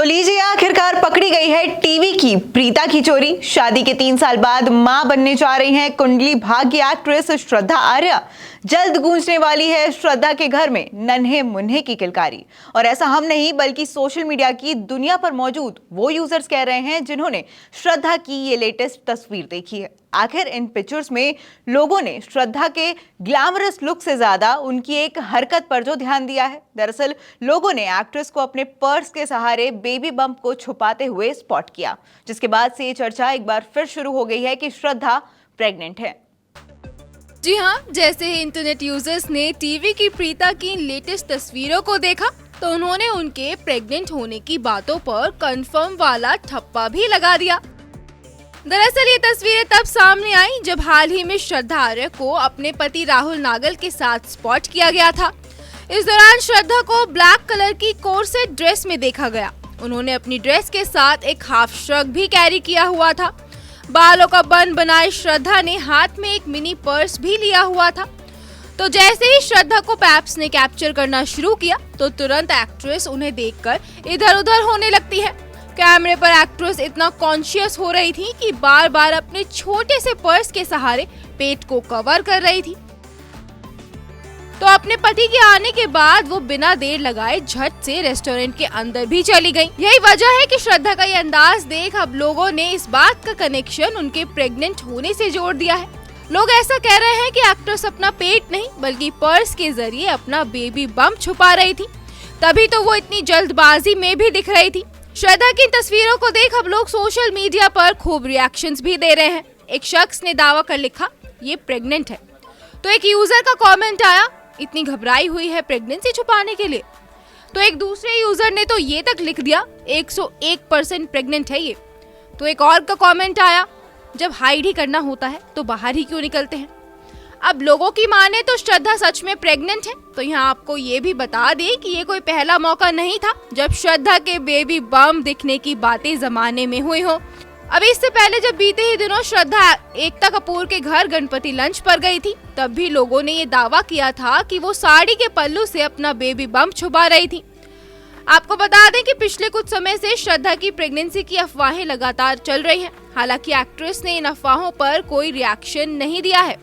तो लीजिए, आखिरकार पकड़ी गई है टीवी की प्रीता की चोरी। शादी के 3 साल बाद मां बनने जा रही हैं कुंडली भाग्य एक्ट्रेस श्रद्धा आर्या। जल्द गूंजने वाली है श्रद्धा के घर में नन्हे मुन्ने की किलकारी। और ऐसा हम नहीं बल्कि सोशल मीडिया की दुनिया पर मौजूद वो यूजर्स कह रहे हैं जिन्होंने श्रद्धा की ये लेटेस्ट तस्वीर देखी है। आखिर इन पिक्चर्स में लोगों ने श्रद्धा के ग्लैमरस लुक से ज्यादा उनकी एक हरकत पर जो ध्यान दिया है। दरअसल लोगों ने एक्ट्रेस को अपने पर्स के सहारे बेबी बम्प को छुपाते हुए स्पॉट किया, जिसके बाद से ये चर्चा एक बार फिर शुरू हो गई है कि श्रद्धा प्रेग्नेंट है। जी हाँ, जैसे ही इंटरनेट यूजर्स ने टीवी की प्रीता की लेटेस्ट तस्वीरों को देखा तो उन्होंने उनके प्रेग्नेंट होने की बातों पर कंफर्म वाला ठप्पा भी लगा दिया। दरअसल ये तस्वीरें तब सामने आई जब हाल ही में श्रद्धा आर्या को अपने पति राहुल नागल के साथ स्पॉट किया गया था। इस दौरान श्रद्धा को ब्लैक कलर की कोर्सेट ड्रेस में देखा गया। उन्होंने अपनी ड्रेस के साथ एक हाफ श्रग भी कैरी किया हुआ था। बालों का बन बनाए श्रद्धा ने हाथ में एक मिनी पर्स भी लिया हुआ था। तो जैसे ही श्रद्धा को पैप्स ने कैप्चर करना शुरू किया तो तुरंत एक्ट्रेस उन्हें देखकर इधर उधर होने लगती है। कैमरे पर एक्ट्रेस इतना कॉन्शियस हो रही थी कि बार बार अपने छोटे से पर्स के सहारे पेट को कवर कर रही थी। तो अपने पति के आने के बाद वो बिना देर लगाए झट से रेस्टोरेंट के अंदर भी चली गई। यही वजह है कि श्रद्धा का ये अंदाज देख अब लोगों ने इस बात का कनेक्शन उनके प्रेग्नेंट होने से जोड़ दिया है। लोग ऐसा कह रहे हैं कि एक्ट्रेस अपना पेट नहीं बल्कि पर्स के जरिए अपना बेबी बम्प छुपा रही थी, तभी तो वो इतनी जल्दबाजी में भी दिख रही थी। श्रद्धा की तस्वीरों को देख अब लोग सोशल मीडिया पर खूब रिएक्शंस भी दे रहे हैं। एक शख्स ने दावा कर लिखा, ये प्रेग्नेंट है। तो एक यूजर का कमेंट आया, इतनी घबराई हुई है प्रेगनेंसी छुपाने के लिए। तो एक दूसरे यूजर ने तो ये तक लिख दिया, 101% प्रेग्नेंट है ये। तो एक और का कमेंट आया, जब हाइड ही करना होता है तो बाहर ही क्यों निकलते हैं। अब लोगों की माने तो श्रद्धा सच में प्रेग्नेंट है। तो यहाँ आपको ये भी बता दें कि ये कोई पहला मौका नहीं था जब श्रद्धा के बेबी बम दिखने की बातें जमाने में हुई हो। अब इससे पहले जब बीते ही दिनों श्रद्धा एकता कपूर के घर गणपति लंच पर गई थी, तब भी लोगों ने ये दावा किया था कि वो साड़ी के पल्लू से अपना बेबी बम्प छुपा रही थी। आपको बता दें कि पिछले कुछ समय से श्रद्धा की प्रेगनेंसी की अफवाहें लगातार चल रही हैं। हालांकि एक्ट्रेस ने इन अफवाहों पर कोई रिएक्शन नहीं दिया है।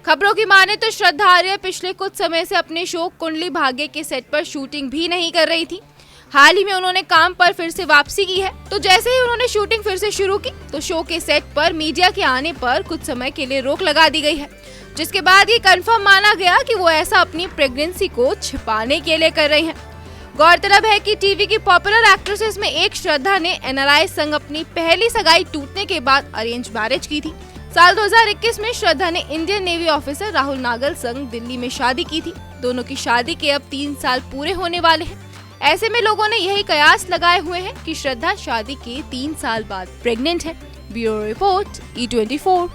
खबरों की माने तो श्रद्धा आर्या पिछले कुछ समय से अपने शो कुंडली भाग्य के सेट पर शूटिंग भी नहीं कर रही थी। हाल ही में उन्होंने काम पर फिर से वापसी की है। तो जैसे ही उन्होंने शूटिंग फिर से शुरू की तो शो के सेट पर मीडिया के आने पर कुछ समय के लिए रोक लगा दी गई है, जिसके बाद ये कंफर्म माना गया कि वो ऐसा अपनी प्रेगनेंसी को छिपाने के लिए कर रही हैं। गौरतलब है कि टीवी की पॉपुलर एक्ट्रेसेस में एक श्रद्धा ने एनआरआई संग अपनी पहली सगाई टूटने के बाद अरेंज मैरिज की थी। साल 2021 में श्रद्धा ने Indian navy officer Rahul Nagal संग दिल्ली में शादी की थी। दोनों की शादी के अब 3 साल पूरे होने वाले हैं। ऐसे में लोगों ने यही कयास लगाए हुए हैं कि श्रद्धा शादी के 3 साल बाद प्रेग्नेंट है। Bureau report, E24।